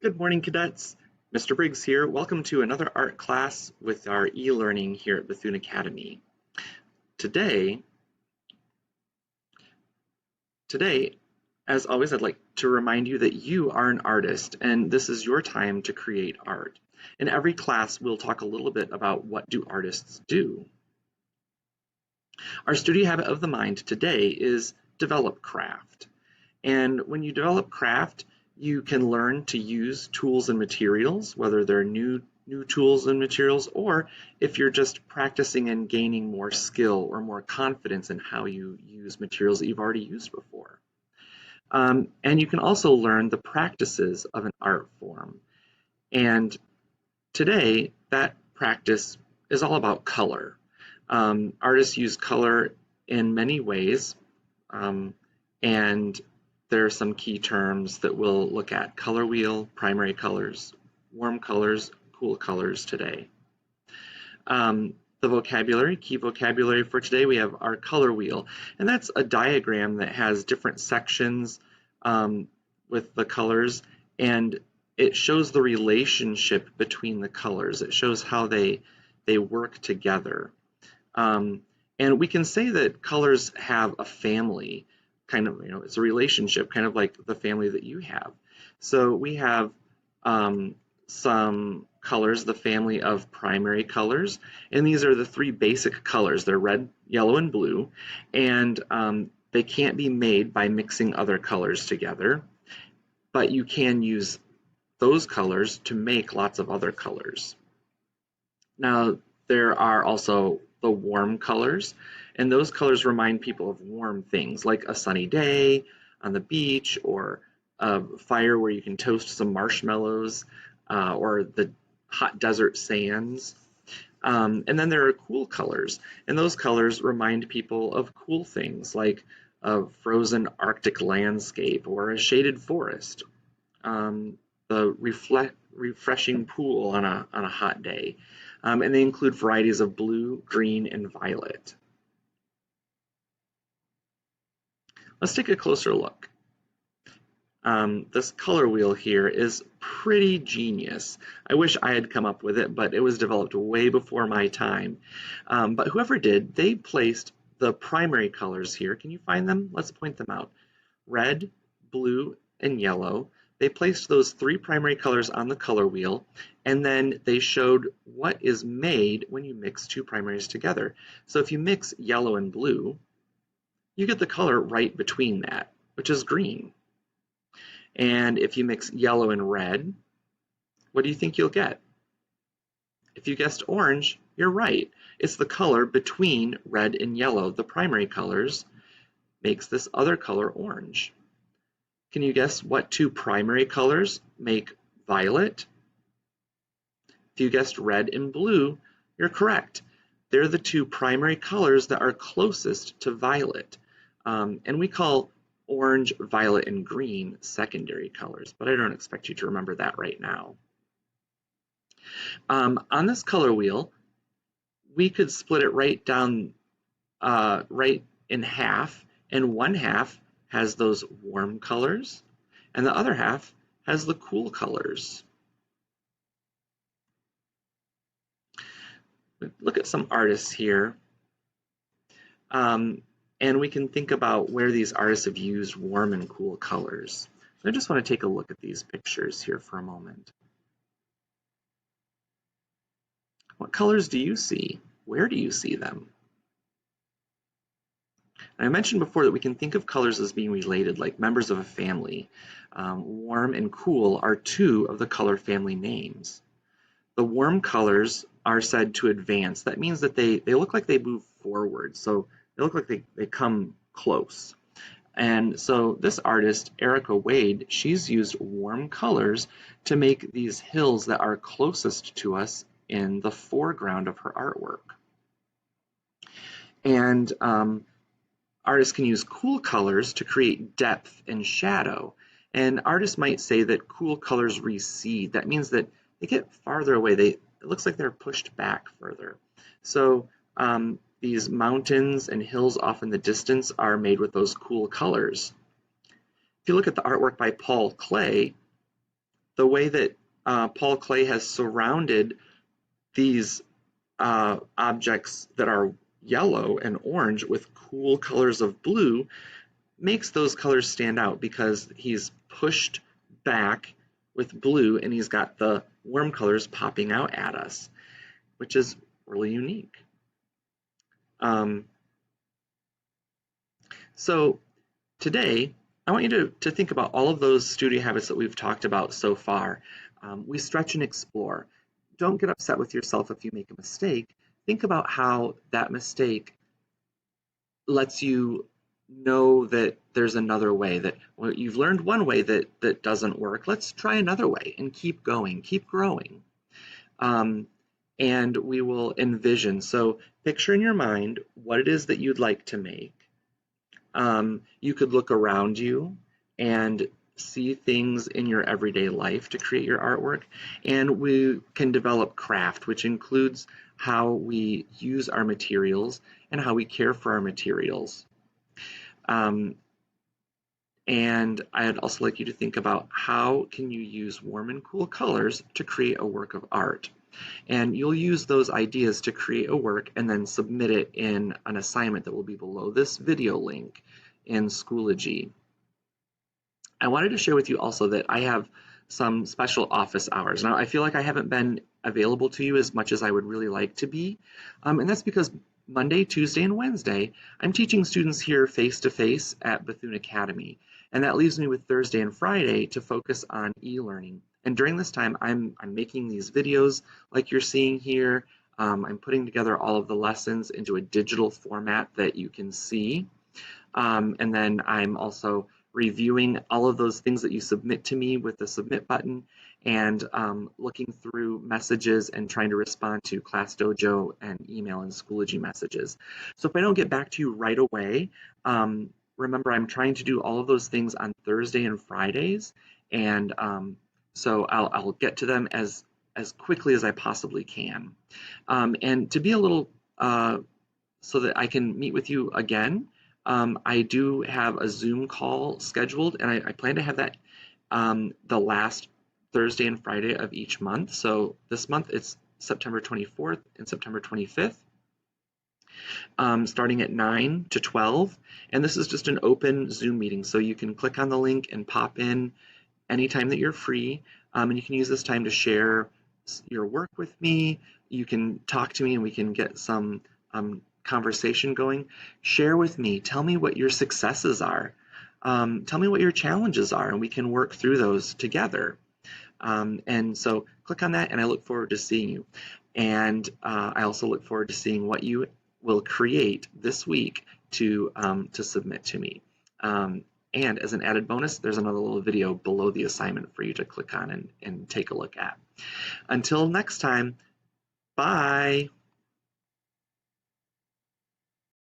Good morning, cadets. Mr. Briggs here. Welcome to another art class with our e-learning here at Bethune Academy. Today, as always, I'd like to remind you that you are an artist and this is your time to create art. In every class, we'll talk a little bit about what do artists do. Our studio habit of the mind today is develop craft. And when you develop craft, you can learn to use tools and materials, whether they're new tools and materials, or if you're just practicing and gaining more skill or more confidence in how you use materials that you've already used before. And you can also learn the practices of an art form. And today, that practice is all about color. Artists use color in many ways, and there are some key terms that we'll look at: color wheel, primary colors, warm colors, cool colors today. The vocabulary, key vocabulary for today, we have our color wheel, and that's a diagram that has different sections with the colors, and it shows the relationship between the colors. It shows how they work together. And we can say that colors have a family, kind of, it's a relationship, kind of like the family that you have. So we have some colors, the family of primary colors, and these are the three basic colors. They're red, yellow, and blue, and they can't be made by mixing other colors together, but you can use those colors to make lots of other colors. Now, there are also the warm colors, and those colors remind people of warm things like a sunny day on the beach, or a fire where you can toast some marshmallows, or the hot desert sands. And then there are cool colors, and those colors remind people of cool things like a frozen Arctic landscape or a shaded forest, the refreshing pool on a hot day. And they include varieties of blue, green, and violet. Let's take a closer look. This color wheel here is pretty genius. I wish I had come up with it, but it was developed way before my time. But whoever did, they placed the primary colors here. Can you find them? Let's point them out. Red, blue, and yellow. They placed those three primary colors on the color wheel, and then they showed what is made when you mix two primaries together. So if you mix yellow and blue, you get the color right between that, which is green. And if you mix yellow and red, what do you think you'll get? If you guessed orange, you're right. It's the color between red and yellow, the primary colors, makes this other color orange. Can you guess what two primary colors make violet? If you guessed red and blue, you're correct. They're the two primary colors that are closest to violet. And we call orange, violet, and green secondary colors, but I don't expect you to remember that right now. On this color wheel, we could split it right down, right in half, and one half has those warm colors, and the other half has the cool colors. Look at some artists here, and we can think about where these artists have used warm and cool colors. So I just want to take a look at these pictures here for a moment. What colors do you see? Where do you see them? And I mentioned before that we can think of colors as being related, like members of a family. Warm and cool are two of the color family names. The warm colors are said to advance. That means that they look like they move forward. So they look like they come close. And so this artist, Erica Wade, she's used warm colors to make these hills that are closest to us in the foreground of her artwork. And artists can use cool colors to create depth and shadow. And artists might say that cool colors recede. That means that they get farther away. It looks like they're pushed back further. So these mountains and hills off in the distance are made with those cool colors. If you look at the artwork by Paul Klee, the way that Paul Klee has surrounded these objects that are yellow and orange with cool colors of blue makes those colors stand out because he's pushed back with blue and he's got the warm colors popping out at us, which is really unique. So today, I want you to think about all of those studio habits that we've talked about so far. We stretch and explore. Don't get upset with yourself if you make a mistake. Think about how that mistake lets you know that there's another way, that well, you've learned one way that doesn't work. Let's try another way and keep going, keep growing. And we will envision. So picture in your mind what it is that you'd like to make. You could look around you and see things in your everyday life to create your artwork. And we can develop craft, which includes how we use our materials and how we care for our materials. And I'd also like you to think about how can you use warm and cool colors to create a work of art. And you'll use those ideas to create a work and then submit it in an assignment that will be below this video link in Schoology. I wanted to share with you also that I have some special office hours. Now, I feel like I haven't been available to you as much as I would really like to be, and that's because Monday, Tuesday, and Wednesday, I'm teaching students here face-to-face at Bethune Academy, and that leaves me with Thursday and Friday to focus on e-learning. And during this time, I'm making these videos like you're seeing here. I'm putting together all of the lessons into a digital format that you can see. And then I'm also reviewing all of those things that you submit to me with the submit button and looking through messages and trying to respond to Class Dojo and email and Schoology messages. So if I don't get back to you right away, remember I'm trying to do all of those things on Thursday and Fridays, and so I'll get to them as quickly as I possibly can. And to be a little, so that I can meet with you again, I do have a Zoom call scheduled, and I plan to have that the last Thursday and Friday of each month. So this month it's September 24th and September 25th, starting at 9 to 12. And this is just an open Zoom meeting, so you can click on the link and pop in anytime that you're free. And you can use this time to share your work with me. You can talk to me and we can get some conversation going. Share with me. Tell me what your successes are. Tell me what your challenges are, and we can work through those together. And so click on that, and I look forward to seeing you. And I also look forward to seeing what you will create this week to submit to me. And as an added bonus, there's another little video below the assignment for you to click on and take a look at. Until next time, bye.